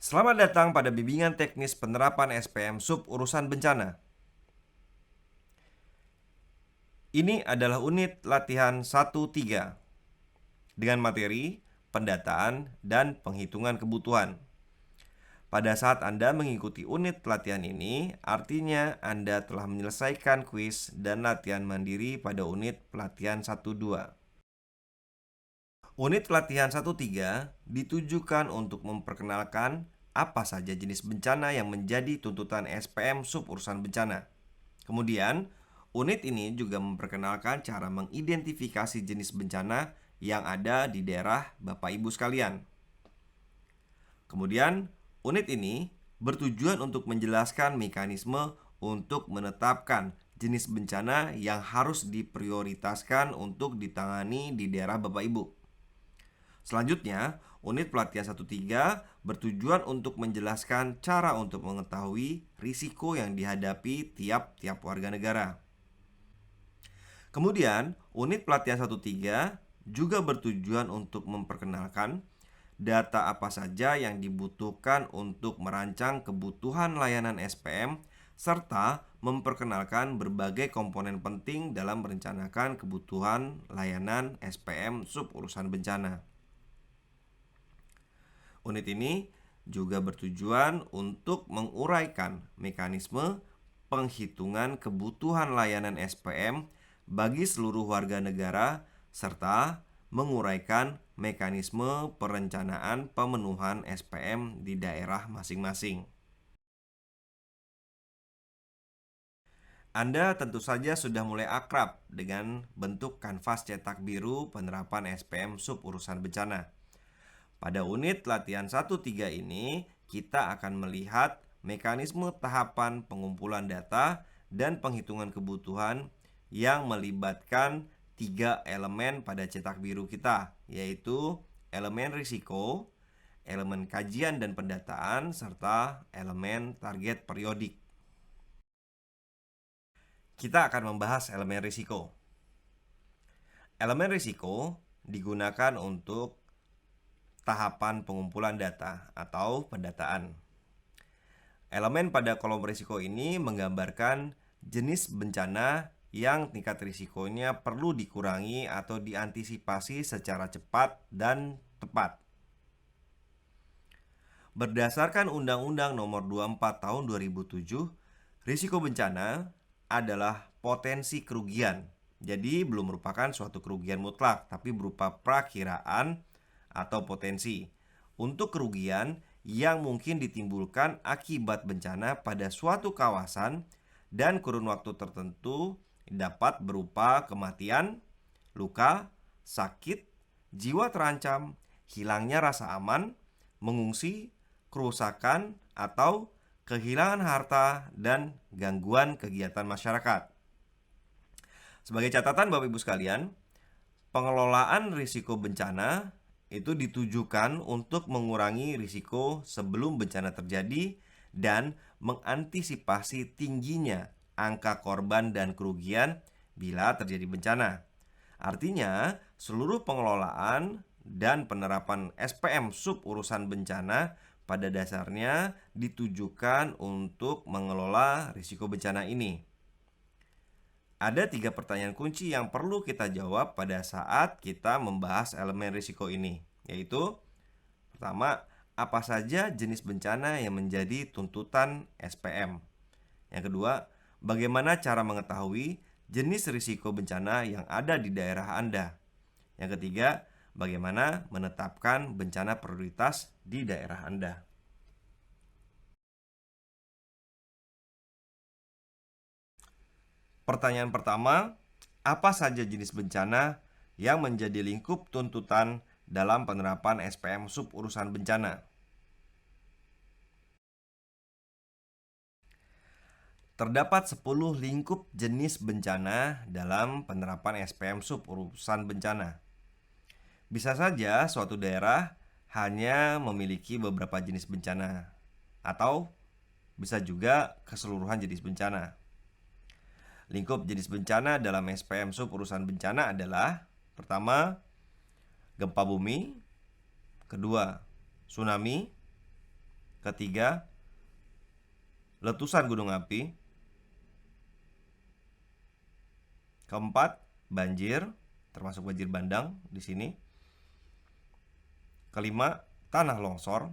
Selamat datang pada bimbingan teknis penerapan SPM Sub Urusan Bencana. Ini adalah unit latihan 1-3 dengan materi pendataan dan penghitungan kebutuhan. Pada saat Anda mengikuti unit latihan ini, artinya Anda telah menyelesaikan kuis dan latihan mandiri pada unit pelatihan 1-2. Unit pelatihan 1-3 ditujukan untuk memperkenalkan apa saja jenis bencana yang menjadi tuntutan SPM Sub Urusan Bencana. Kemudian, unit ini juga memperkenalkan cara mengidentifikasi jenis bencana yang ada di daerah Bapak Ibu sekalian. Kemudian, unit ini bertujuan untuk menjelaskan mekanisme untuk menetapkan jenis bencana yang harus diprioritaskan untuk ditangani di daerah Bapak Ibu. Selanjutnya, unit pelatihan 1-3 bertujuan untuk menjelaskan cara untuk mengetahui risiko yang dihadapi tiap-tiap warga negara. Kemudian, unit pelatihan 1-3 juga bertujuan untuk memperkenalkan data apa saja yang dibutuhkan untuk merancang kebutuhan layanan SPM serta memperkenalkan berbagai komponen penting dalam merencanakan kebutuhan layanan SPM sub urusan bencana. Unit ini juga bertujuan untuk menguraikan mekanisme penghitungan kebutuhan layanan SPM bagi seluruh warga negara serta menguraikan mekanisme perencanaan pemenuhan SPM di daerah masing-masing. Anda tentu saja sudah mulai akrab dengan bentuk kanvas cetak biru penerapan SPM sub urusan bencana. Pada unit latihan 1-3 ini, kita akan melihat mekanisme tahapan pengumpulan data dan penghitungan kebutuhan yang melibatkan 3 elemen pada cetak biru kita, yaitu elemen risiko, elemen kajian dan pendataan, serta elemen target periodik. Kita akan membahas elemen risiko. Elemen risiko digunakan untuk tahapan pengumpulan data atau pendataan. Elemen pada kolom risiko ini menggambarkan jenis bencana yang tingkat risikonya perlu dikurangi atau diantisipasi secara cepat dan tepat. Berdasarkan Undang-Undang Nomor 24 Tahun 2007, risiko bencana adalah potensi kerugian. Jadi belum merupakan suatu kerugian mutlak, tapi berupa prakiraan atau potensi untuk kerugian yang mungkin ditimbulkan akibat bencana pada suatu kawasan dan kurun waktu tertentu dapat berupa kematian, luka, sakit, jiwa terancam, hilangnya rasa aman, mengungsi, kerusakan, atau kehilangan harta dan gangguan kegiatan masyarakat. Sebagai catatan Bapak Ibu sekalian, pengelolaan risiko bencana itu ditujukan untuk mengurangi risiko sebelum bencana terjadi dan mengantisipasi tingginya angka korban dan kerugian bila terjadi bencana. Artinya, seluruh pengelolaan dan penerapan SPM sub urusan bencana pada dasarnya ditujukan untuk mengelola risiko bencana ini. Ada 3 pertanyaan kunci yang perlu kita jawab pada saat kita membahas elemen risiko ini, yaitu pertama, apa saja jenis bencana yang menjadi tuntutan SPM? Yang kedua, bagaimana cara mengetahui jenis risiko bencana yang ada di daerah Anda? Yang ketiga, bagaimana menetapkan bencana prioritas di daerah Anda? Pertanyaan pertama, apa saja jenis bencana yang menjadi lingkup tuntutan dalam penerapan SPM sub urusan bencana? Terdapat 10 lingkup jenis bencana dalam penerapan SPM sub urusan bencana. Bisa saja suatu daerah hanya memiliki beberapa jenis bencana, atau bisa juga keseluruhan jenis bencana. Lingkup jenis bencana dalam SPM sub urusan bencana adalah: pertama, gempa bumi; kedua, tsunami; Ketiga, letusan gunung api. Keempat, banjir, termasuk banjir bandang di sini. Kelima, tanah longsor.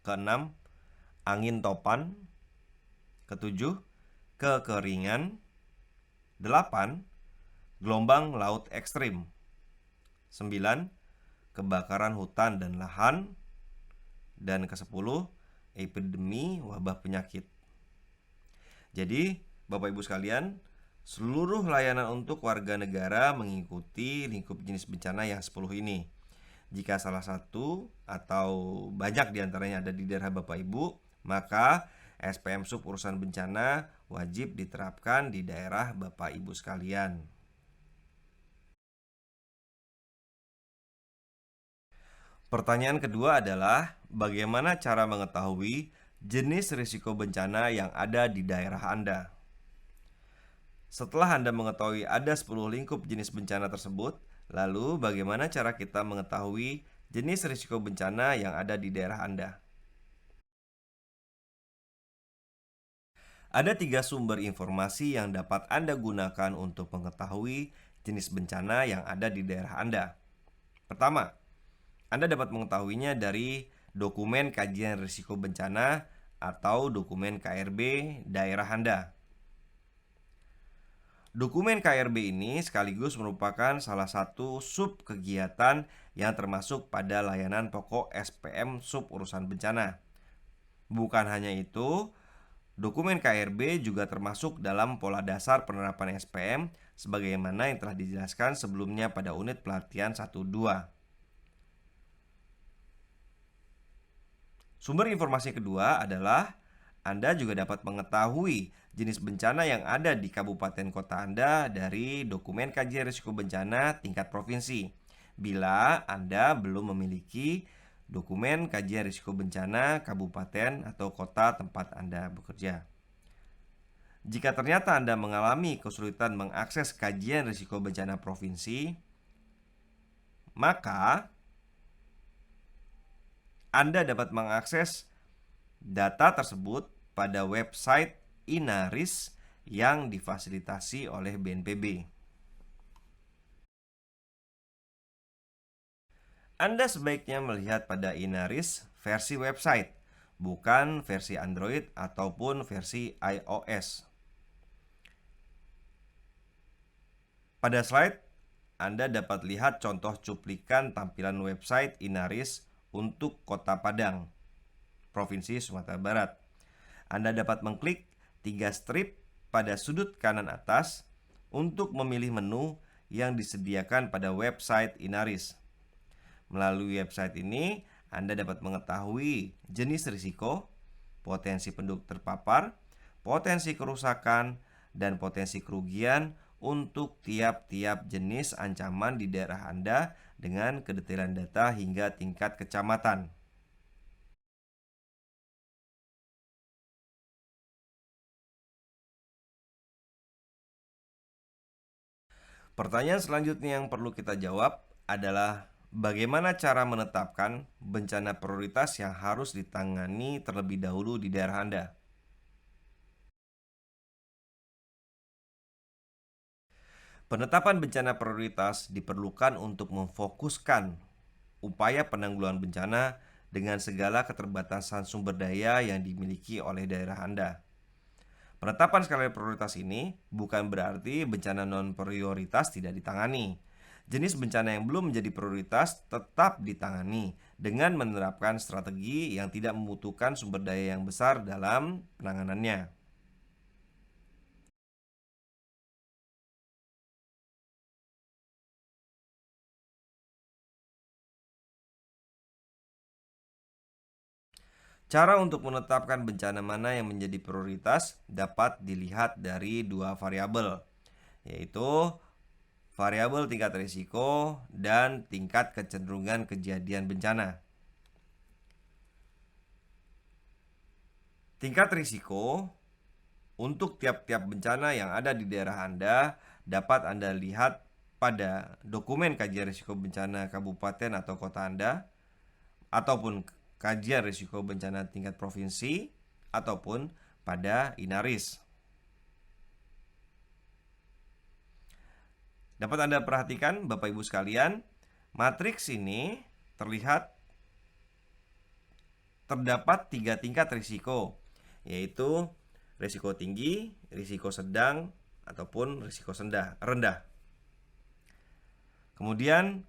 Keenam, angin topan. Ketujuh, kekeringan. Delapan, gelombang laut ekstrim. 9, kebakaran hutan dan lahan. Dan ke-10, epidemi wabah penyakit. Jadi, Bapak Ibu sekalian, seluruh layanan untuk warga negara mengikuti lingkup jenis bencana yang 10 ini. Jika salah satu atau banyak diantaranya ada di daerah Bapak Ibu, maka SPM Sub urusan bencana wajib diterapkan di daerah Bapak Ibu sekalian. Pertanyaan kedua adalah, bagaimana cara mengetahui jenis risiko bencana yang ada di daerah Anda? Setelah Anda mengetahui ada 10 lingkup jenis bencana tersebut, lalu bagaimana cara kita mengetahui jenis risiko bencana yang ada di daerah Anda? Ada 3 sumber informasi yang dapat Anda gunakan untuk mengetahui jenis bencana yang ada di daerah Anda. Pertama, Anda dapat mengetahuinya dari dokumen kajian risiko bencana atau dokumen KRB daerah Anda. Dokumen KRB ini sekaligus merupakan salah satu sub kegiatan yang termasuk pada layanan pokok SPM Sub urusan bencana. Bukan hanya itu, dokumen KRB juga termasuk dalam pola dasar penerapan SPM sebagaimana yang telah dijelaskan sebelumnya pada unit pelatihan 1-2. Sumber informasi kedua adalah Anda juga dapat mengetahui jenis bencana yang ada di kabupaten kota Anda dari dokumen kajian risiko bencana tingkat provinsi. Bila Anda belum memiliki dokumen kajian risiko bencana kabupaten atau kota tempat Anda bekerja. Jika ternyata Anda mengalami kesulitan mengakses kajian risiko bencana provinsi, maka Anda dapat mengakses data tersebut pada website Inaris yang difasilitasi oleh BNPB. Anda sebaiknya melihat pada Inaris versi website, bukan versi Android ataupun versi iOS. Pada slide, Anda dapat lihat contoh cuplikan tampilan website Inaris untuk Kota Padang, Provinsi Sumatera Barat. Anda dapat mengklik 3 strip pada sudut kanan atas untuk memilih menu yang disediakan pada website Inaris. Melalui website ini, Anda dapat mengetahui jenis risiko, potensi penduduk terpapar, potensi kerusakan, dan potensi kerugian untuk tiap-tiap jenis ancaman di daerah Anda dengan kedetailan data hingga tingkat kecamatan. Pertanyaan selanjutnya yang perlu kita jawab adalah bagaimana cara menetapkan bencana prioritas yang harus ditangani terlebih dahulu di daerah Anda? Penetapan bencana prioritas diperlukan untuk memfokuskan upaya penanggulangan bencana dengan segala keterbatasan sumber daya yang dimiliki oleh daerah Anda. Penetapan skala prioritas ini bukan berarti bencana non-prioritas tidak ditangani. Jenis bencana yang belum menjadi prioritas tetap ditangani dengan menerapkan strategi yang tidak membutuhkan sumber daya yang besar dalam penanganannya. Cara untuk menetapkan bencana mana yang menjadi prioritas dapat dilihat dari 2 variabel, yaitu variabel tingkat risiko dan tingkat kecenderungan kejadian bencana. Tingkat risiko untuk tiap-tiap bencana yang ada di daerah Anda dapat Anda lihat pada dokumen kajian risiko bencana kabupaten atau kota Anda, ataupun kajian risiko bencana tingkat provinsi ataupun pada Inaris. Dapat Anda perhatikan Bapak Ibu sekalian, matriks ini terlihat terdapat 3 tingkat risiko, yaitu risiko tinggi, risiko sedang, ataupun risiko rendah. Kemudian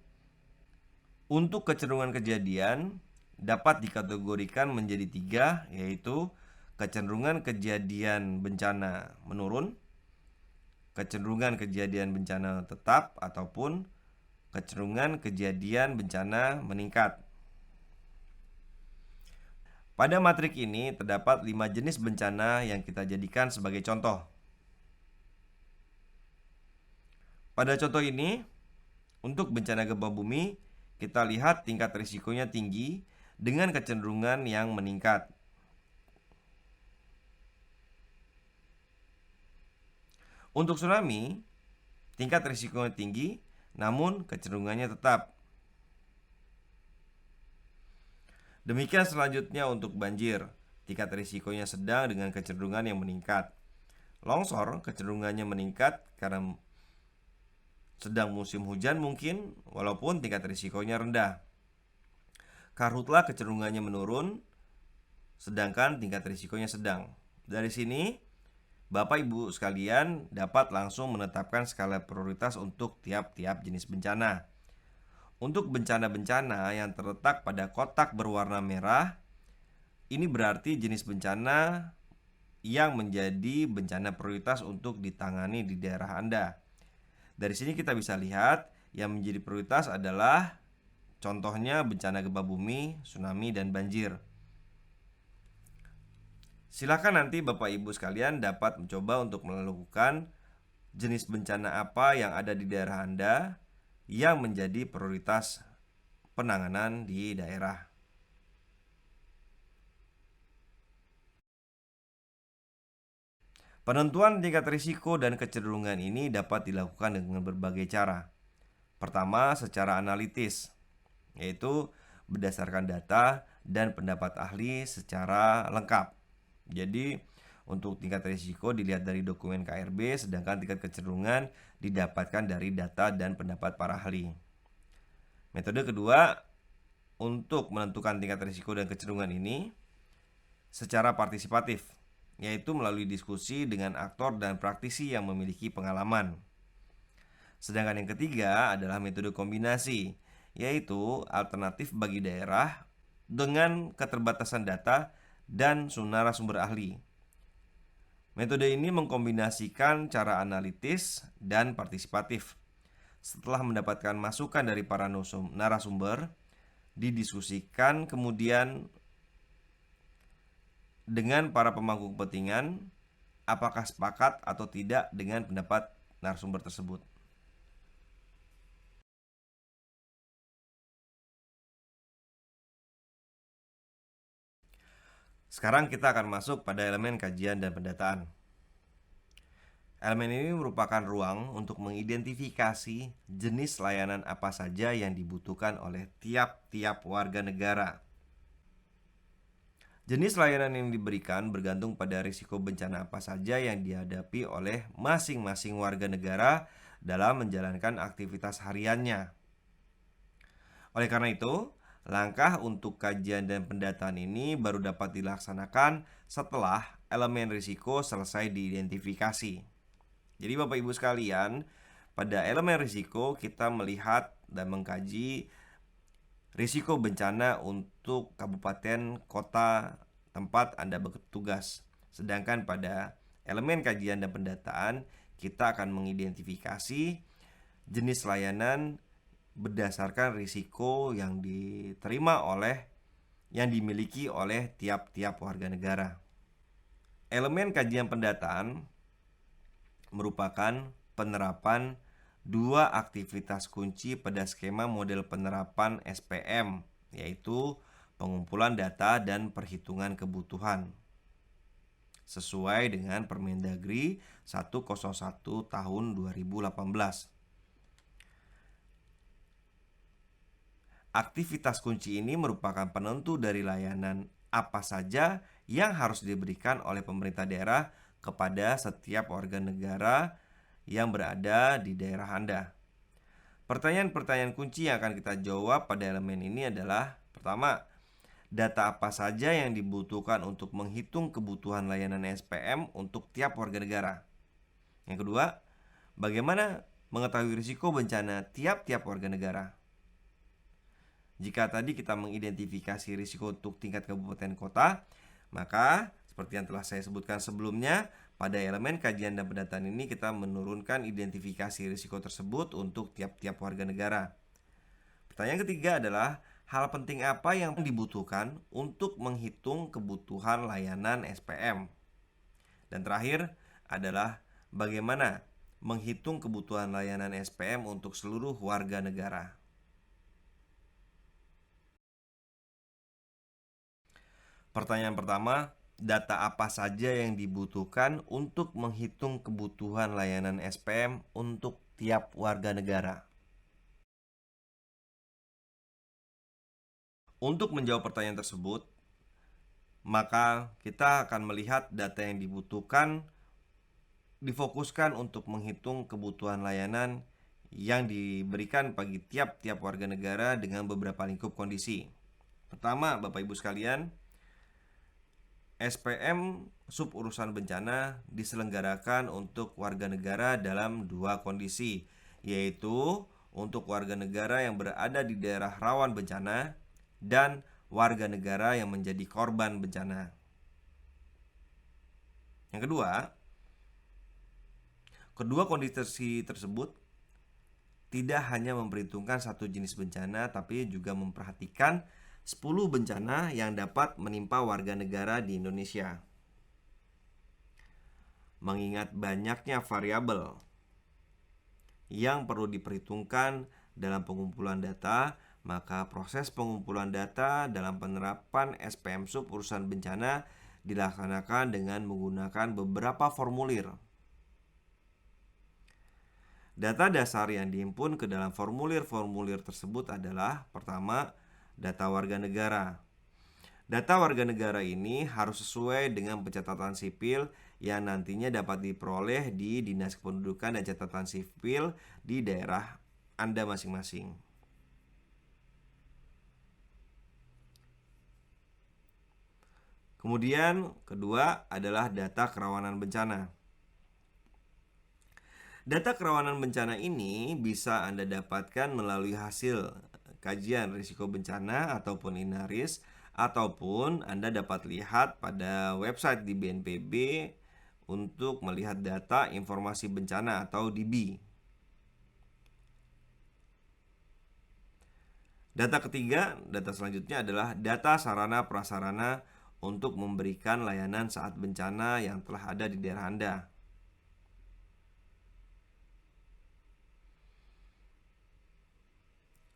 untuk kecenderungan kejadian dapat dikategorikan menjadi 3, yaitu kecenderungan kejadian bencana menurun, kecenderungan kejadian bencana tetap, ataupun kecenderungan kejadian bencana meningkat. Pada matrik ini terdapat 5 jenis bencana yang kita jadikan sebagai contoh. Pada contoh ini, untuk bencana gempa bumi, kita lihat tingkat risikonya tinggi dengan kecenderungan yang meningkat. Untuk tsunami, tingkat risikonya tinggi, namun kecenderungannya tetap. Demikian selanjutnya untuk banjir, tingkat risikonya sedang dengan kecenderungan yang meningkat. Longsor, kecenderungannya meningkat karena sedang musim hujan mungkin, walaupun tingkat risikonya rendah. Karhutlah kecenderungannya menurun, sedangkan tingkat risikonya sedang. Dari sini, Bapak Ibu sekalian dapat langsung menetapkan skala prioritas untuk tiap-tiap jenis bencana. Untuk bencana-bencana yang terletak pada kotak berwarna merah, ini berarti jenis bencana yang menjadi bencana prioritas untuk ditangani di daerah Anda. Dari sini kita bisa lihat yang menjadi prioritas adalah contohnya bencana gempa bumi, tsunami, dan banjir. Silakan nanti Bapak Ibu sekalian dapat mencoba untuk melakukan jenis bencana apa yang ada di daerah Anda yang menjadi prioritas penanganan di daerah. Penentuan tingkat risiko dan kecenderungan ini dapat dilakukan dengan berbagai cara. Pertama, secara analitis, yaitu berdasarkan data dan pendapat ahli secara lengkap. Jadi, untuk tingkat risiko dilihat dari dokumen KRB, sedangkan tingkat kecenderungan didapatkan dari data dan pendapat para ahli. Metode kedua, untuk menentukan tingkat risiko dan kecenderungan ini secara partisipatif, yaitu melalui diskusi dengan aktor dan praktisi yang memiliki pengalaman. Sedangkan yang ketiga adalah metode kombinasi, yaitu alternatif bagi daerah dengan keterbatasan data dan narasumber ahli. Metode ini mengkombinasikan cara analitis dan partisipatif. Setelah mendapatkan masukan dari para narasumber, didiskusikan kemudian dengan para pemangku kepentingan apakah sepakat atau tidak dengan pendapat narasumber tersebut. Sekarang kita akan masuk pada elemen kajian dan pendataan. Elemen ini merupakan ruang untuk mengidentifikasi jenis layanan apa saja yang dibutuhkan oleh tiap-tiap warga negara. Jenis layanan yang diberikan bergantung pada risiko bencana apa saja yang dihadapi oleh masing-masing warga negara dalam menjalankan aktivitas hariannya. Oleh karena itu, langkah untuk kajian dan pendataan ini baru dapat dilaksanakan setelah elemen risiko selesai diidentifikasi. Jadi Bapak Ibu sekalian, pada elemen risiko kita melihat dan mengkaji risiko bencana untuk kabupaten, kota, tempat Anda bertugas. Sedangkan pada elemen kajian dan pendataan kita akan mengidentifikasi jenis layanan berdasarkan risiko yang dimiliki oleh tiap-tiap warga negara. Elemen kajian pendataan merupakan penerapan 2 aktivitas kunci pada skema model penerapan SPM, yaitu pengumpulan data dan perhitungan kebutuhan sesuai dengan Permendagri 101 tahun 2018. Aktivitas kunci ini merupakan penentu dari layanan apa saja yang harus diberikan oleh pemerintah daerah kepada setiap warga negara yang berada di daerah Anda. Pertanyaan-pertanyaan kunci yang akan kita jawab pada elemen ini adalah: pertama, data apa saja yang dibutuhkan untuk menghitung kebutuhan layanan SPM untuk tiap warga negara? Yang kedua, bagaimana mengetahui risiko bencana tiap-tiap warga negara? Jika tadi kita mengidentifikasi risiko untuk tingkat kabupaten kota, maka seperti yang telah saya sebutkan sebelumnya, pada elemen kajian dan pendataan ini kita menurunkan identifikasi risiko tersebut untuk tiap-tiap warga negara. Pertanyaan ketiga adalah, hal penting apa yang dibutuhkan untuk menghitung kebutuhan layanan SPM? Dan terakhir adalah, bagaimana menghitung kebutuhan layanan SPM untuk seluruh warga negara? Pertanyaan pertama, data apa saja yang dibutuhkan untuk menghitung kebutuhan layanan SPM untuk tiap warga negara? Untuk menjawab pertanyaan tersebut, maka kita akan melihat data yang dibutuhkan difokuskan untuk menghitung kebutuhan layanan yang diberikan bagi tiap-tiap warga negara dengan beberapa lingkup kondisi. Pertama, Bapak Ibu sekalian, SPM sub urusan bencana diselenggarakan untuk warga negara dalam dua kondisi, yaitu untuk warga negara yang berada di daerah rawan bencana dan warga negara yang menjadi korban bencana. Yang kedua kondisi tersebut tidak hanya memperhitungkan satu jenis bencana, tapi juga memperhatikan 10 bencana yang dapat menimpa warga negara di Indonesia. Mengingat banyaknya variabel yang perlu diperhitungkan dalam pengumpulan data, maka proses pengumpulan data dalam penerapan SPM sub urusan bencana dilaksanakan dengan menggunakan beberapa formulir. Data dasar yang dihimpun ke dalam formulir-formulir tersebut adalah: pertama, data warga negara. Data warga negara ini harus sesuai dengan pencatatan sipil yang nantinya dapat diperoleh di Dinas Kependudukan dan Catatan Sipil di daerah Anda masing-masing. Kemudian kedua adalah data kerawanan bencana. Data kerawanan bencana ini bisa Anda dapatkan melalui hasil kajian risiko bencana ataupun INARIS, ataupun Anda dapat lihat pada website di BNPB untuk melihat data informasi bencana atau DIBI. Data selanjutnya adalah data sarana prasarana untuk memberikan layanan saat bencana yang telah ada di daerah Anda.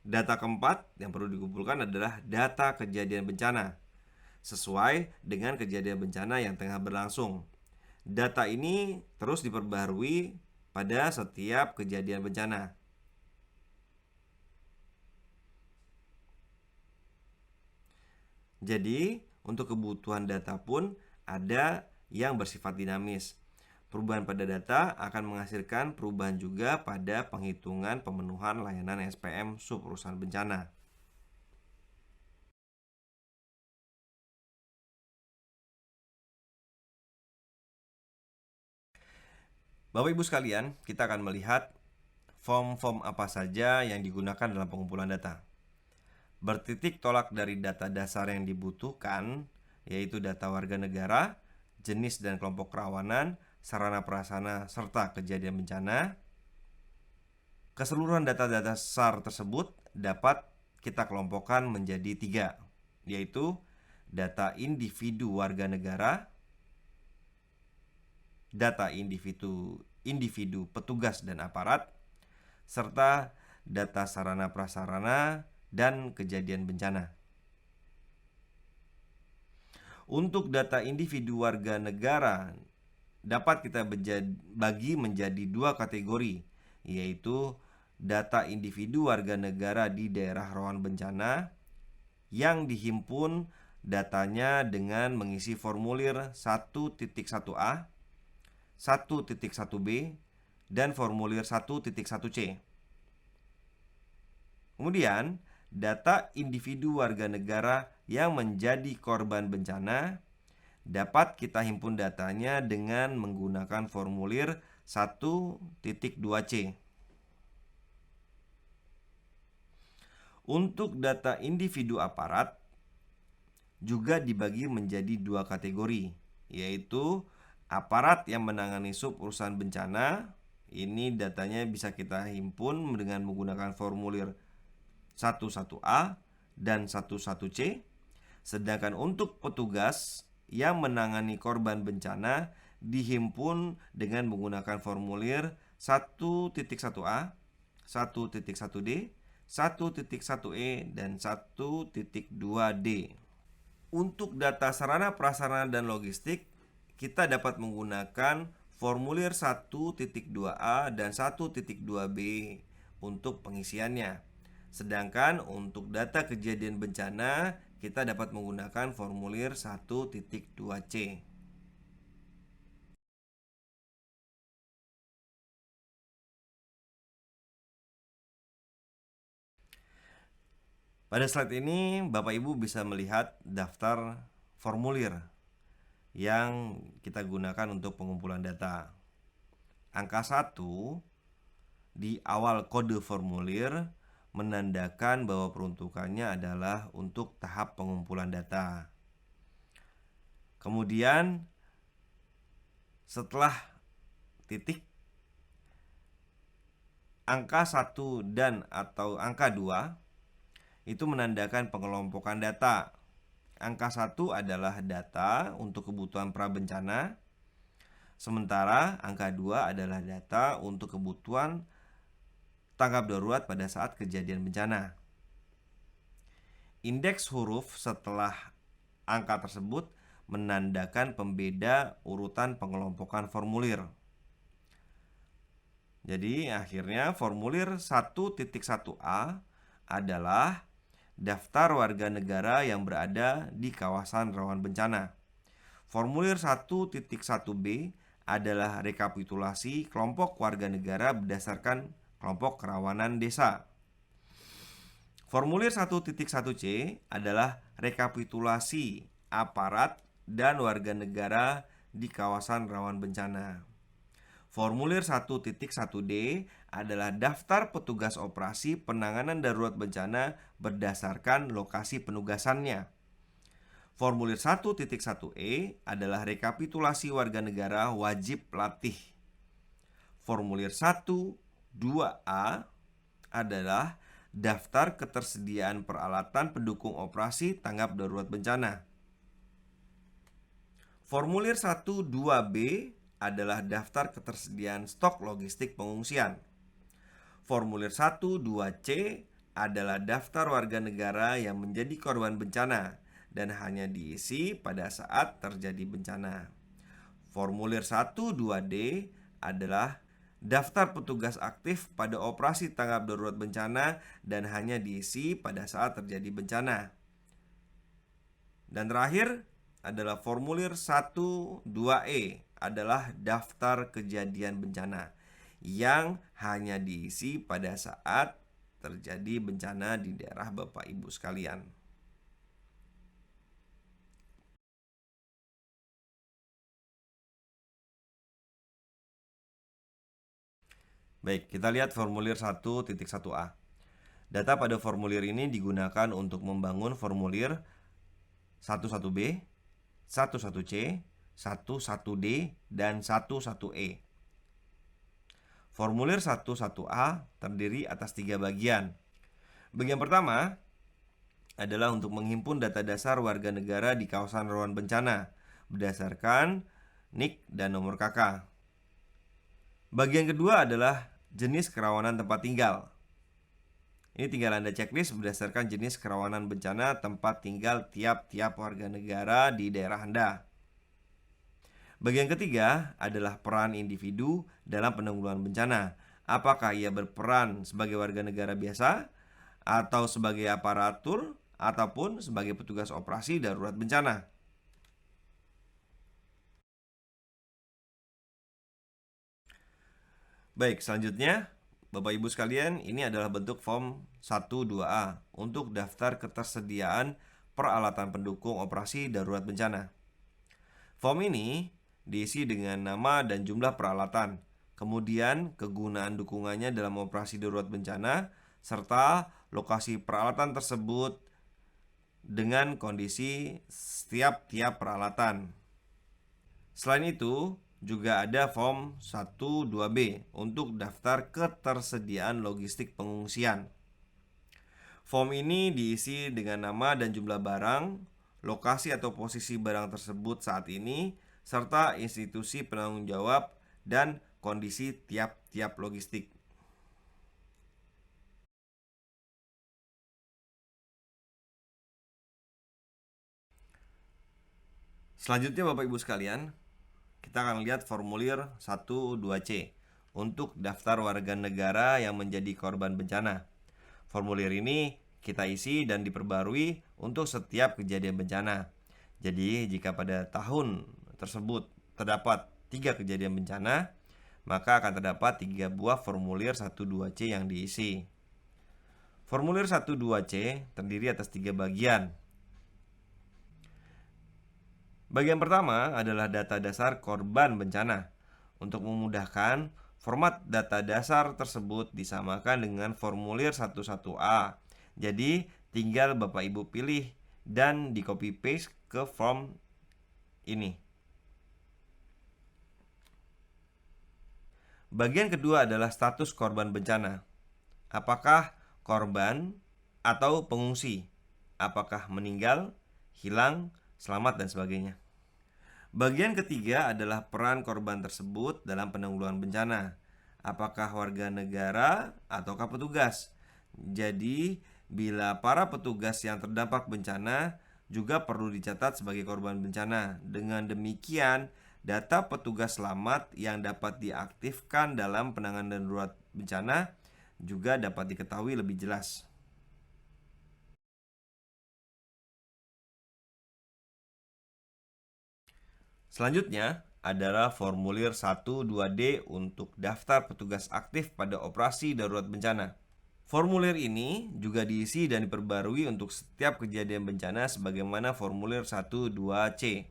Data keempat yang perlu dikumpulkan adalah data kejadian bencana, sesuai dengan kejadian bencana yang tengah berlangsung. Data ini terus diperbaharui pada setiap kejadian bencana. Jadi, untuk kebutuhan data pun ada yang bersifat dinamis. Perubahan pada data akan menghasilkan perubahan juga pada penghitungan pemenuhan layanan SPM sub urusan bencana. Bapak Ibu sekalian, kita akan melihat form-form apa saja yang digunakan dalam pengumpulan data. Bertitik tolak dari data dasar yang dibutuhkan, yaitu data warga negara, jenis dan kelompok kerawanan, sarana prasarana, serta kejadian bencana. Keseluruhan data dasar tersebut dapat kita kelompokkan menjadi 3, yaitu data individu warga negara, data individu petugas dan aparat, serta data sarana prasarana dan kejadian bencana. Untuk data individu warga negara dapat kita bagi menjadi 2 kategori, yaitu data individu warga negara di daerah rawan bencana yang dihimpun datanya dengan mengisi formulir 1.1a, 1.1b, dan formulir 1.1c. Kemudian, data individu warga negara yang menjadi korban bencana dapat kita himpun datanya dengan menggunakan formulir 1.2c. Untuk data individu aparat juga dibagi menjadi dua kategori, yaitu aparat yang menangani sub-urusan bencana. Ini datanya bisa kita himpun dengan menggunakan formulir 11A dan 11C. Sedangkan untuk petugas yang menangani korban bencana dihimpun dengan menggunakan formulir 1.1A, 1.1D, 1.1E, dan 1.2D. Untuk data sarana prasarana dan logistik, kita dapat menggunakan formulir 1.2A dan 1.2B untuk pengisiannya. Sedangkan untuk data kejadian bencana, kita dapat menggunakan formulir 1.2C. Pada slide ini, Bapak Ibu bisa melihat daftar formulir yang kita gunakan untuk pengumpulan data. Angka 1 di awal kode formulir menandakan bahwa peruntukannya adalah untuk tahap pengumpulan data. Kemudian setelah titik, angka 1 dan atau angka 2 itu menandakan pengelompokan data. Angka 1 adalah data untuk kebutuhan prabencana, sementara angka 2 adalah data untuk kebutuhan tanggap darurat pada saat kejadian bencana. Indeks huruf setelah angka tersebut menandakan pembeda urutan pengelompokan formulir. Jadi akhirnya formulir 1.1a adalah daftar warga negara yang berada di kawasan rawan bencana. Formulir 1.1b adalah rekapitulasi kelompok warga negara berdasarkan kelompok kerawanan desa. Formulir 1.1c adalah rekapitulasi aparat dan warga negara di kawasan rawan bencana. Formulir 1.1d adalah daftar petugas operasi penanganan darurat bencana berdasarkan lokasi penugasannya. Formulir 1.1e adalah rekapitulasi warga negara wajib latih. Formulir 1.2a adalah daftar ketersediaan peralatan pendukung operasi tanggap darurat bencana. Formulir 1.2b adalah daftar ketersediaan stok logistik pengungsian. Formulir 1.2c adalah daftar warga negara yang menjadi korban bencana dan hanya diisi pada saat terjadi bencana. Formulir 1.2d adalah daftar petugas aktif pada operasi tanggap darurat bencana dan hanya diisi pada saat terjadi bencana. Dan terakhir adalah formulir 1.2e adalah daftar kejadian bencana yang hanya diisi pada saat terjadi bencana di daerah Bapak Ibu sekalian. Baik, kita lihat formulir 1.1a. Data pada formulir ini digunakan untuk membangun formulir 11b, 11c, 11D, dan 11E. Formulir 11A terdiri atas 3 bagian. Bagian pertama adalah untuk menghimpun data dasar warga negara di kawasan rawan bencana berdasarkan NIK dan nomor KK. Bagian kedua adalah jenis kerawanan tempat tinggal. Ini tinggal Anda checklist berdasarkan jenis kerawanan bencana tempat tinggal tiap-tiap warga negara di daerah Anda. Bagian ketiga adalah peran individu dalam penanggulangan bencana. Apakah ia berperan sebagai warga negara biasa, atau sebagai aparatur, ataupun sebagai petugas operasi darurat bencana. Baik, selanjutnya Bapak Ibu sekalian, ini adalah bentuk form 12A untuk daftar ketersediaan peralatan pendukung operasi darurat bencana. Form ini diisi dengan nama dan jumlah peralatan, kemudian kegunaan dukungannya dalam operasi darurat bencana, serta lokasi peralatan tersebut dengan kondisi setiap tiap peralatan. Selain itu, juga ada form 12B untuk daftar ketersediaan logistik pengungsian. Form ini diisi dengan nama dan jumlah barang, lokasi atau posisi barang tersebut saat ini, serta institusi penanggung jawab dan kondisi tiap-tiap logistik. Selanjutnya Bapak Ibu sekalian, kita akan lihat formulir 12C untuk daftar warga negara yang menjadi korban bencana. Formulir ini kita isi dan diperbarui untuk setiap kejadian bencana. Jadi, jika pada tahun tersebut terdapat 3 kejadian bencana, maka akan terdapat 3 buah formulir 12C yang diisi. Formulir 12C terdiri atas 3 bagian. Bagian pertama adalah data dasar korban bencana. Untuk memudahkan, format data dasar tersebut disamakan dengan formulir 11A. Jadi, tinggal Bapak Ibu pilih dan di copy paste ke form ini. Bagian kedua adalah status korban bencana. Apakah korban atau pengungsi? Apakah meninggal, hilang, selamat, dan sebagainya. Bagian ketiga adalah peran korban tersebut dalam penanggulangan bencana. Apakah warga negara ataukah petugas? Jadi, bila para petugas yang terdampak bencana juga perlu dicatat sebagai korban bencana. Dengan demikian, data petugas selamat yang dapat diaktifkan dalam penanganan darurat bencana juga dapat diketahui lebih jelas. Selanjutnya adalah formulir 12D untuk daftar petugas aktif pada operasi darurat bencana. Formulir ini juga diisi dan diperbarui untuk setiap kejadian bencana sebagaimana formulir 12C.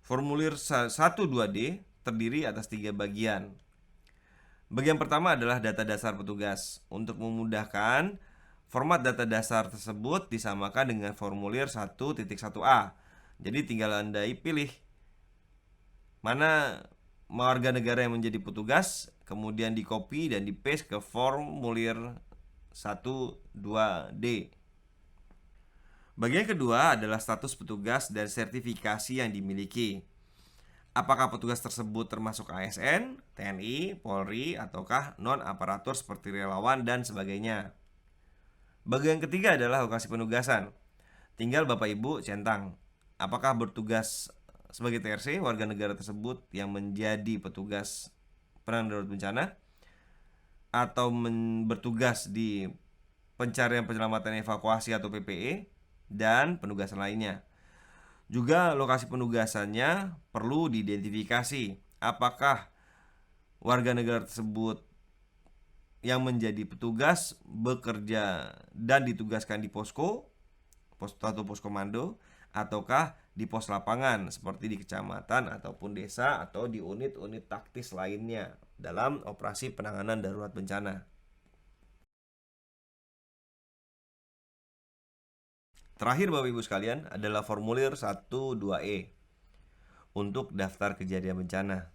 Formulir 12D terdiri atas 3 bagian. Bagian pertama adalah data dasar petugas. Untuk memudahkan, format data dasar tersebut disamakan dengan formulir 1.1A. Jadi tinggal Anda pilih mana warga negara yang menjadi petugas, kemudian di copy dan di paste ke formulir 12D. Bagian kedua adalah status petugas dan sertifikasi yang dimiliki. Apakah petugas tersebut termasuk ASN, TNI, Polri, ataukah non-aparatur seperti relawan dan sebagainya. Bagian ketiga adalah lokasi penugasan. Tinggal Bapak Ibu centang apakah bertugas sebagai TRC warga negara tersebut yang menjadi petugas penanganan darurat bencana, atau bertugas di pencarian penyelamatan evakuasi atau PPE, dan penugasan lainnya. Juga lokasi penugasannya perlu diidentifikasi. Apakah warga negara tersebut yang menjadi petugas bekerja dan ditugaskan di posko atau pos komando, ataukah di pos lapangan seperti di kecamatan ataupun desa atau di unit-unit taktis lainnya dalam operasi penanganan darurat bencana. Terakhir Bapak Ibu sekalian adalah formulir 12E untuk daftar kejadian bencana.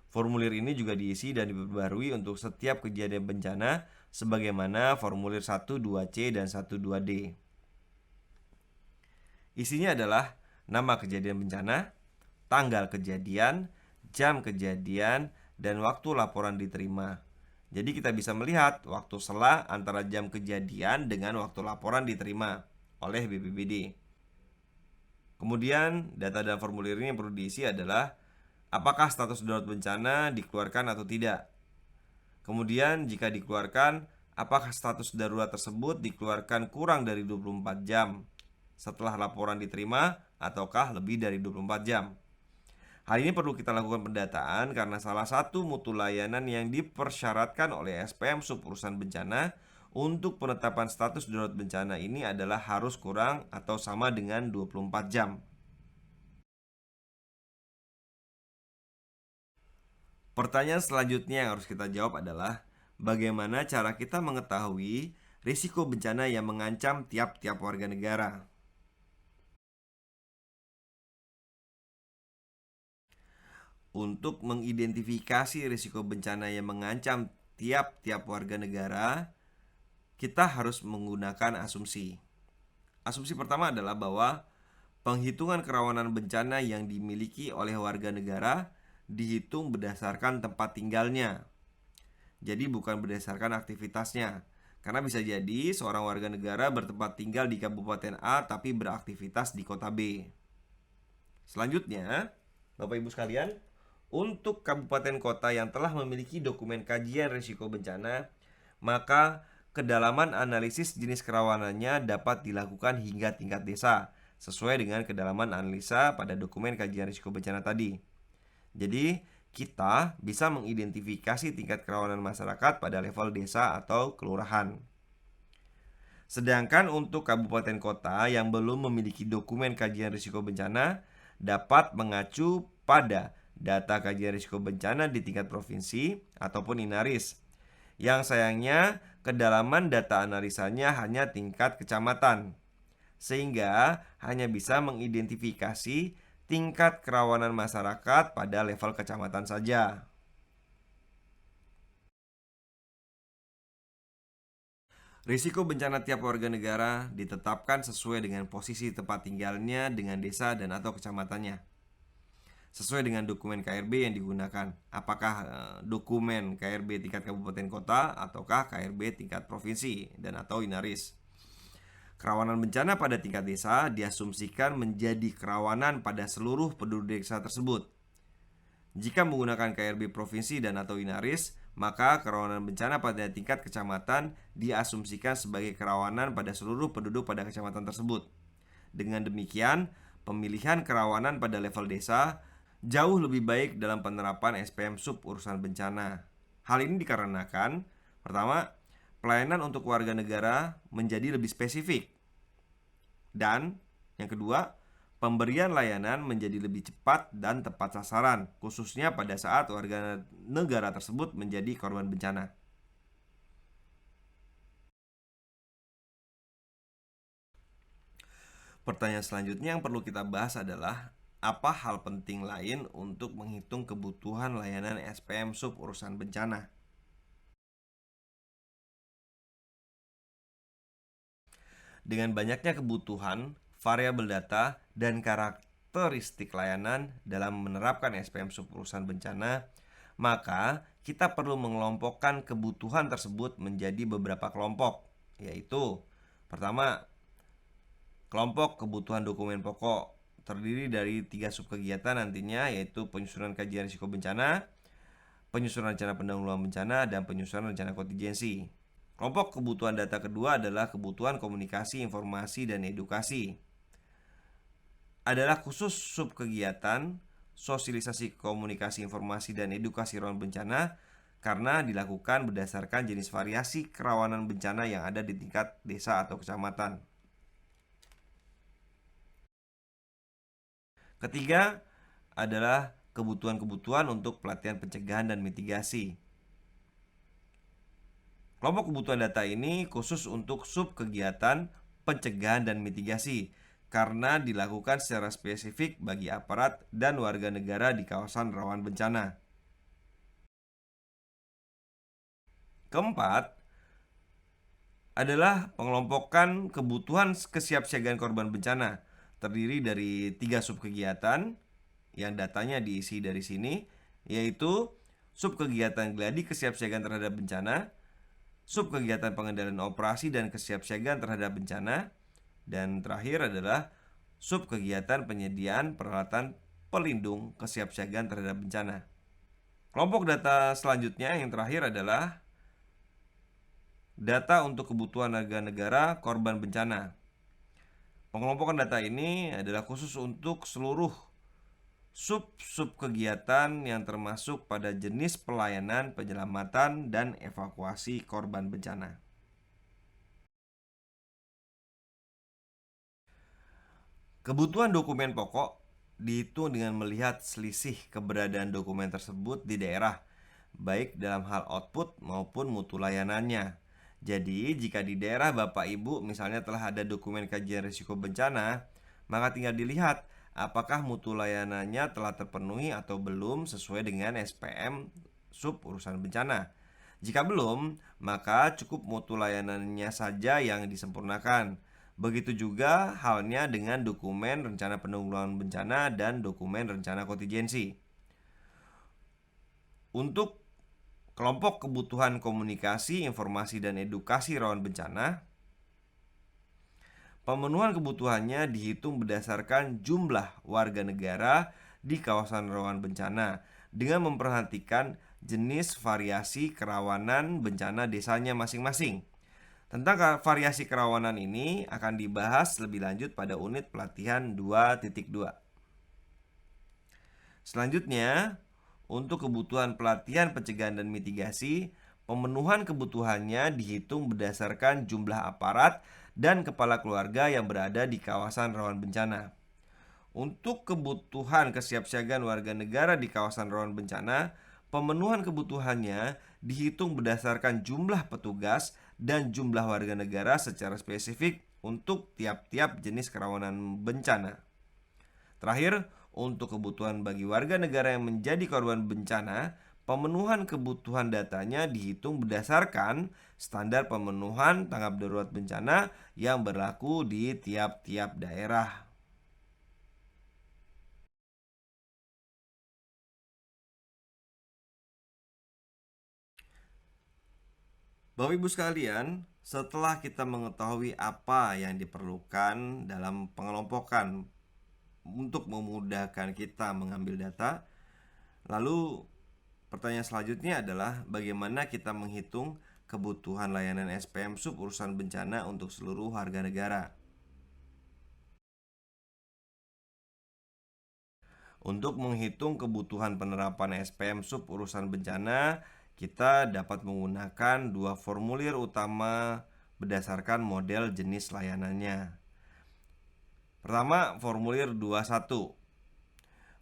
Formulir ini juga diisi dan diperbarui untuk setiap kejadian bencana sebagaimana formulir 12C dan 12D. Isinya adalah nama kejadian bencana, tanggal kejadian, jam kejadian, dan waktu laporan diterima. Jadi kita bisa melihat waktu selah antara jam kejadian dengan waktu laporan diterima oleh BPBD. Kemudian data dalam formulir ini yang perlu diisi adalah apakah status darurat bencana dikeluarkan atau tidak. Kemudian jika dikeluarkan, apakah status darurat tersebut dikeluarkan kurang dari 24 jam setelah laporan diterima ataukah lebih dari 24 jam. Hal ini perlu kita lakukan pendataan karena salah satu mutu layanan yang dipersyaratkan oleh SPM Sub Urusan Bencana untuk penetapan status darurat bencana ini adalah harus kurang atau sama dengan 24 jam. Pertanyaan selanjutnya yang harus kita jawab adalah bagaimana cara kita mengetahui risiko bencana yang mengancam tiap-tiap warga negara? Untuk mengidentifikasi risiko bencana yang mengancam tiap-tiap warga negara, kita harus menggunakan asumsi. Asumsi pertama adalah bahwa penghitungan kerawanan bencana yang dimiliki oleh warga negara dihitung berdasarkan tempat tinggalnya. Jadi bukan berdasarkan aktivitasnya. Karena bisa jadi seorang warga negara bertempat tinggal di Kabupaten A tapi beraktivitas di Kota B. Selanjutnya, Bapak Ibu sekalian, untuk kabupaten kota yang telah memiliki dokumen kajian risiko bencana, maka kedalaman analisis jenis kerawanannya dapat dilakukan hingga tingkat desa, sesuai dengan kedalaman analisa pada dokumen kajian risiko bencana tadi. Jadi, kita bisa mengidentifikasi tingkat kerawanan masyarakat pada level desa atau kelurahan. Sedangkan untuk kabupaten kota yang belum memiliki dokumen kajian risiko bencana, dapat mengacu pada data kajian risiko bencana di tingkat provinsi ataupun Inaris. Yang sayangnya kedalaman data analisanya hanya tingkat kecamatan, sehingga hanya bisa mengidentifikasi tingkat kerawanan masyarakat pada level kecamatan saja. Risiko bencana tiap warga negara ditetapkan sesuai dengan posisi tempat tinggalnya dengan desa dan atau kecamatannya, sesuai dengan dokumen KRB yang digunakan. Apakah dokumen KRB tingkat kabupaten kota ataukah KRB tingkat provinsi dan atau Inaris. Kerawanan bencana pada tingkat desa diasumsikan menjadi kerawanan pada seluruh penduduk desa tersebut. Jika menggunakan KRB provinsi dan atau Inaris, maka kerawanan bencana pada tingkat kecamatan diasumsikan sebagai kerawanan pada seluruh penduduk pada kecamatan tersebut. Dengan demikian, pemilihan kerawanan pada level desa jauh lebih baik dalam penerapan SPM Sub Urusan Bencana. Hal ini dikarenakan, pertama, pelayanan untuk warga negara menjadi lebih spesifik. Dan yang kedua, pemberian layanan menjadi lebih cepat dan tepat sasaran, khususnya pada saat warga negara tersebut menjadi korban bencana. Pertanyaan selanjutnya yang perlu kita bahas adalah apa hal penting lain untuk menghitung kebutuhan layanan SPM Sub Urusan Bencana? Dengan banyaknya kebutuhan, variabel data, dan karakteristik layanan dalam menerapkan SPM Sub Urusan Bencana, maka kita perlu mengelompokkan kebutuhan tersebut menjadi beberapa kelompok, yaitu pertama, kelompok kebutuhan dokumen pokok terdiri dari 3 subkegiatan nantinya, yaitu penyusunan kajian risiko bencana, penyusunan rencana penanggulangan bencana, dan penyusunan rencana kontingensi. Kelompok kebutuhan data kedua adalah kebutuhan komunikasi, informasi, dan edukasi. Adalah khusus subkegiatan sosialisasi komunikasi, informasi, dan edukasi rawan bencana karena dilakukan berdasarkan jenis variasi kerawanan bencana yang ada di tingkat desa atau kecamatan. Ketiga adalah kebutuhan-kebutuhan untuk pelatihan pencegahan dan mitigasi. Kelompok kebutuhan data ini khusus untuk subkegiatan pencegahan dan mitigasi karena dilakukan secara spesifik bagi aparat dan warga negara di kawasan rawan bencana. Keempat adalah pengelompokan kebutuhan kesiapsiagaan korban bencana, terdiri dari 3 subkegiatan yang datanya diisi dari sini, yaitu subkegiatan gladi kesiapsiagaan terhadap bencana, subkegiatan pengendalian operasi dan kesiapsiagaan terhadap bencana, dan terakhir adalah subkegiatan penyediaan peralatan pelindung kesiapsiagaan terhadap bencana. Kelompok data selanjutnya yang terakhir adalah data untuk kebutuhan warga negara korban bencana. Pengelompokan data ini adalah khusus untuk seluruh sub-sub kegiatan yang termasuk pada jenis pelayanan penyelamatan dan evakuasi korban bencana. Kebutuhan dokumen pokok dihitung dengan melihat selisih keberadaan dokumen tersebut di daerah, baik dalam hal output maupun mutu layanannya. Jadi, jika di daerah Bapak Ibu misalnya telah ada dokumen kajian risiko bencana, maka tinggal dilihat apakah mutu layanannya telah terpenuhi atau belum sesuai dengan SPM sub urusan bencana. Jika belum, maka cukup mutu layanannya saja yang disempurnakan. Begitu juga halnya dengan dokumen rencana penanggulangan bencana dan dokumen rencana kontingensi. Untuk kelompok kebutuhan komunikasi, informasi, dan edukasi rawan bencana, pemenuhan kebutuhannya dihitung berdasarkan jumlah warga negara di kawasan rawan bencana dengan memperhatikan jenis variasi kerawanan bencana desanya masing-masing. Tentang variasi kerawanan ini akan dibahas lebih lanjut pada unit pelatihan 2.2. Selanjutnya, untuk kebutuhan pelatihan pencegahan dan mitigasi, pemenuhan kebutuhannya dihitung berdasarkan jumlah aparat dan kepala keluarga yang berada di kawasan rawan bencana. Untuk kebutuhan kesiapsiagaan warga negara di kawasan rawan bencana, pemenuhan kebutuhannya dihitung berdasarkan jumlah petugas dan jumlah warga negara secara spesifik untuk tiap-tiap jenis kerawanan bencana. Terakhir, untuk kebutuhan bagi warga negara yang menjadi korban bencana, pemenuhan kebutuhan datanya dihitung berdasarkan standar pemenuhan tanggap darurat bencana yang berlaku di tiap-tiap daerah. Bapak Ibu sekalian, setelah kita mengetahui apa yang diperlukan dalam pengelompokan untuk memudahkan kita mengambil data, lalu pertanyaan selanjutnya adalah bagaimana kita menghitung kebutuhan layanan SPM sub urusan bencana untuk seluruh warga negara. Untuk menghitung kebutuhan penerapan SPM sub urusan bencana, kita dapat menggunakan dua formulir utama berdasarkan model jenis layanannya. Pertama, formulir 21.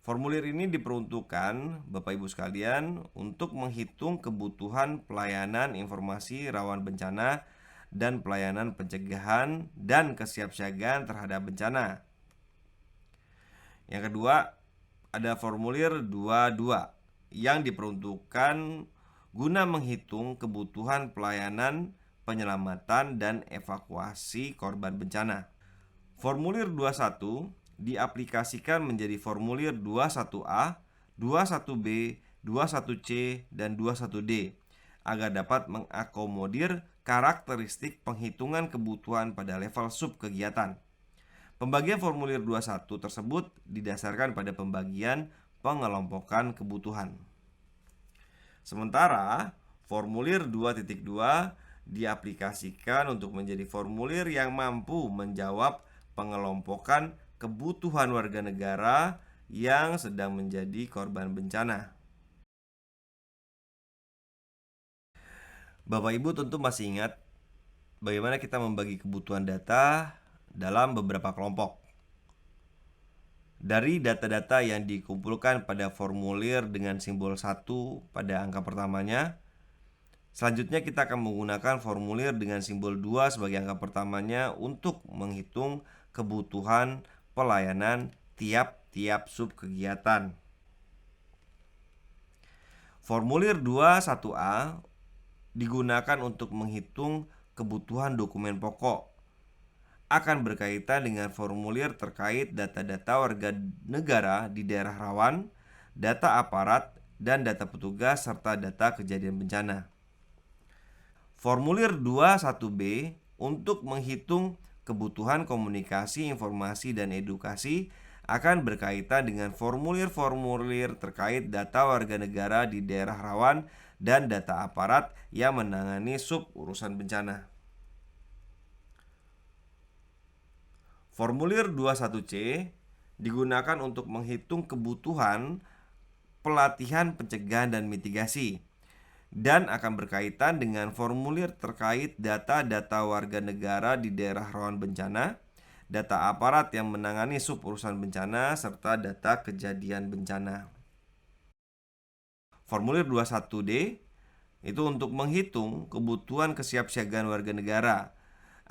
Formulir ini diperuntukkan Bapak Ibu sekalian untuk menghitung kebutuhan pelayanan informasi rawan bencana dan pelayanan pencegahan dan kesiapsiagaan terhadap bencana. Yang kedua, ada formulir 22 yang diperuntukkan guna menghitung kebutuhan pelayanan penyelamatan dan evakuasi korban bencana. Formulir 21 diaplikasikan menjadi formulir 21A, 21B, 21C, dan 21D agar dapat mengakomodir karakteristik penghitungan kebutuhan pada level sub kegiatan. Pembagian formulir 21 tersebut didasarkan pada pembagian pengelompokan kebutuhan. Sementara formulir 2.2 diaplikasikan untuk menjadi formulir yang mampu menjawab pengelompokan kebutuhan warga negara yang sedang menjadi korban bencana. Bapak Ibu tentu masih ingat bagaimana kita membagi kebutuhan data dalam beberapa kelompok. Dari data-data yang dikumpulkan pada formulir dengan simbol 1 pada angka pertamanya, selanjutnya kita akan menggunakan formulir dengan simbol 2 sebagai angka pertamanya untuk menghitung kebutuhan pelayanan tiap-tiap sub kegiatan. Formulir 21A digunakan untuk menghitung kebutuhan dokumen pokok. Akan berkaitan dengan formulir terkait data-data warga negara di daerah rawan, data aparat, dan data petugas serta data kejadian bencana. Formulir 21B untuk menghitung kebutuhan komunikasi, informasi, dan edukasi akan berkaitan dengan formulir-formulir terkait data warga negara di daerah rawan dan data aparat yang menangani sub urusan bencana. Formulir 21C digunakan untuk menghitung kebutuhan pelatihan pencegahan dan mitigasi dan akan berkaitan dengan formulir terkait data-data warga negara di daerah rawan bencana, data aparat yang menangani sub urusan bencana, serta data kejadian bencana. Formulir 21D itu untuk menghitung kebutuhan kesiapsiagaan warga negara,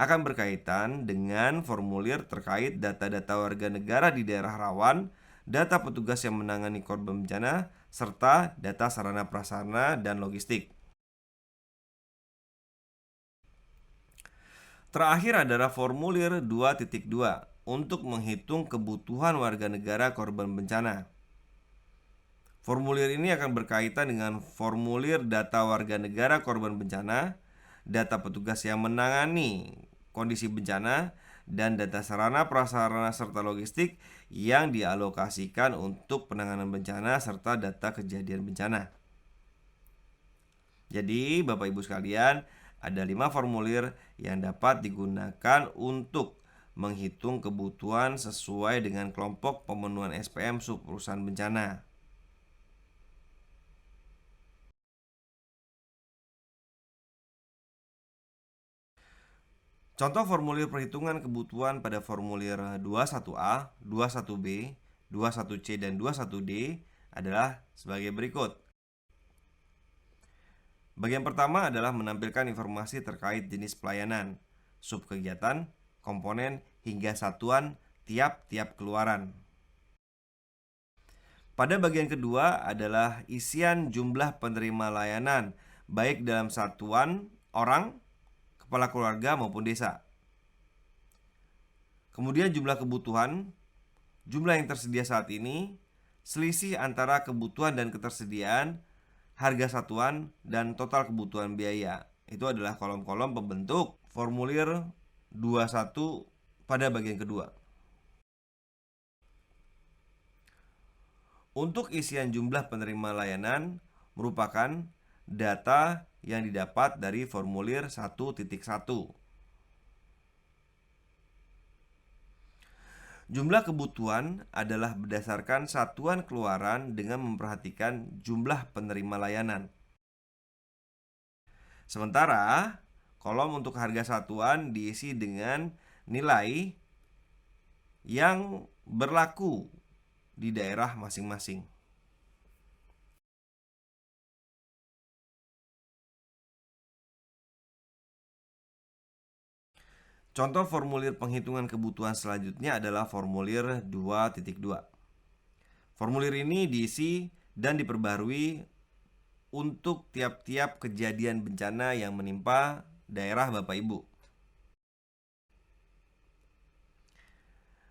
akan berkaitan dengan formulir terkait data-data warga negara di daerah rawan, data petugas yang menangani korban bencana, serta data sarana prasarana dan logistik. Terakhir adalah formulir 2.2 untuk menghitung kebutuhan warga negara korban bencana. Formulir ini akan berkaitan dengan formulir data warga negara korban bencana, data petugas yang menangani kondisi bencana, dan data sarana prasarana serta logistik yang dialokasikan untuk penanganan bencana serta data kejadian bencana. Jadi Bapak Ibu sekalian, ada 5 formulir yang dapat digunakan untuk menghitung kebutuhan sesuai dengan kelompok pemenuhan SPM sub urusan bencana. Contoh formulir perhitungan kebutuhan pada formulir 21A, 21B, 21C, dan 21D adalah sebagai berikut. Bagian pertama adalah menampilkan informasi terkait jenis pelayanan, subkegiatan, komponen, hingga satuan tiap-tiap keluaran. Pada bagian kedua adalah isian jumlah penerima layanan, baik dalam satuan orang, kepala keluarga maupun desa. Kemudian jumlah kebutuhan, jumlah yang tersedia saat ini, selisih antara kebutuhan dan ketersediaan, harga satuan, dan total kebutuhan biaya. Itu adalah kolom-kolom pembentuk formulir 21 pada bagian kedua. Untuk isian jumlah penerima layanan merupakan data yang didapat dari formulir 1.1. Jumlah kebutuhan adalah berdasarkan satuan keluaran dengan memperhatikan jumlah penerima layanan. Sementara kolom untuk harga satuan diisi dengan nilai yang berlaku di daerah masing-masing. Contoh formulir penghitungan kebutuhan selanjutnya adalah formulir 2.2. Formulir ini diisi dan diperbarui untuk tiap-tiap kejadian bencana yang menimpa daerah Bapak Ibu.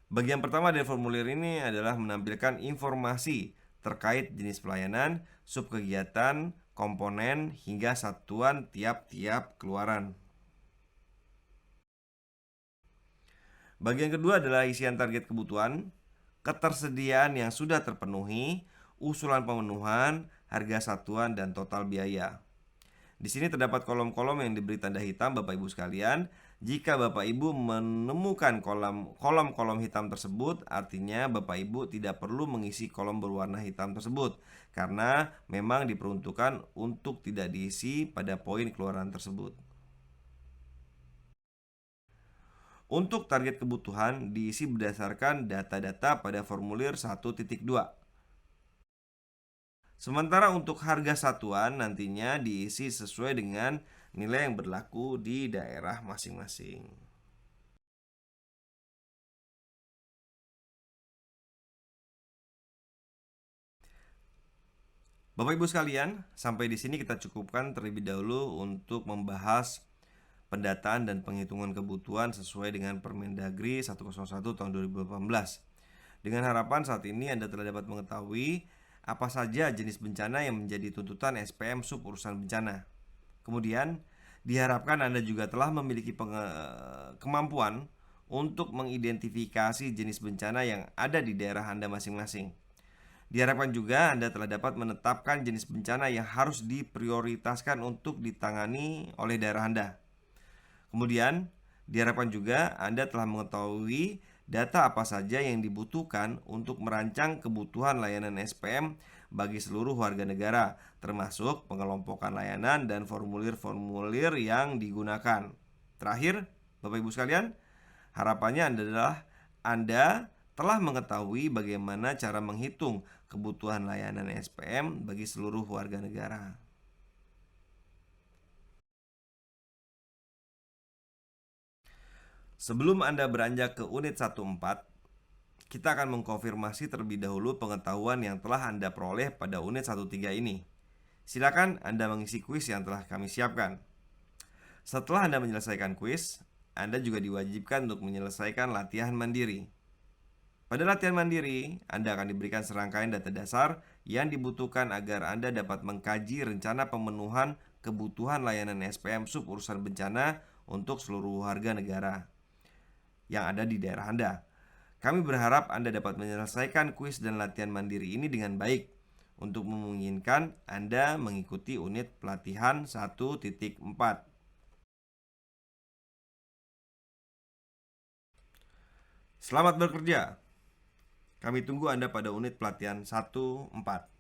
Bagian pertama dari formulir ini adalah menampilkan informasi terkait jenis pelayanan, subkegiatan, komponen, hingga satuan tiap-tiap keluaran. Bagian kedua adalah isian target kebutuhan, ketersediaan yang sudah terpenuhi, usulan pemenuhan, harga satuan, dan total biaya. Di sini terdapat kolom-kolom yang diberi tanda hitam Bapak Ibu sekalian. Jika Bapak Ibu menemukan kolom-kolom hitam tersebut, artinya Bapak Ibu tidak perlu mengisi kolom berwarna hitam tersebut karena memang diperuntukkan untuk tidak diisi pada poin keluaran tersebut. Untuk target kebutuhan diisi berdasarkan data-data pada formulir 1.2. Sementara untuk harga satuan nantinya diisi sesuai dengan nilai yang berlaku di daerah masing-masing. Bapak Ibu sekalian, sampai di sini kita cukupkan terlebih dahulu untuk membahas pendataan dan penghitungan kebutuhan sesuai dengan Permendagri 101 tahun 2018. Dengan harapan saat ini Anda telah dapat mengetahui apa saja jenis bencana yang menjadi tuntutan SPM sub urusan bencana. Kemudian, diharapkan Anda juga telah memiliki kemampuan untuk mengidentifikasi jenis bencana yang ada di daerah Anda masing-masing. Diharapkan juga Anda telah dapat menetapkan jenis bencana yang harus diprioritaskan untuk ditangani oleh daerah Anda. Kemudian, diharapkan juga Anda telah mengetahui data apa saja yang dibutuhkan untuk merancang kebutuhan layanan SPM bagi seluruh warga negara, termasuk pengelompokan layanan dan formulir-formulir yang digunakan. Terakhir, Bapak Ibu sekalian, harapannya adalah Anda telah mengetahui bagaimana cara menghitung kebutuhan layanan SPM bagi seluruh warga negara. Sebelum Anda beranjak ke unit 14, kita akan mengkonfirmasi terlebih dahulu pengetahuan yang telah Anda peroleh pada unit 13 ini. Silakan Anda mengisi kuis yang telah kami siapkan. Setelah Anda menyelesaikan kuis, Anda juga diwajibkan untuk menyelesaikan latihan mandiri. Pada latihan mandiri, Anda akan diberikan serangkaian data dasar yang dibutuhkan agar Anda dapat mengkaji rencana pemenuhan kebutuhan layanan SPM sub urusan bencana untuk seluruh warga negara yang ada di daerah Anda. Kami berharap Anda dapat menyelesaikan kuis dan latihan mandiri ini dengan baik untuk memungkinkan Anda mengikuti unit pelatihan 1.4. Selamat bekerja. Kami tunggu Anda pada unit pelatihan 1.4.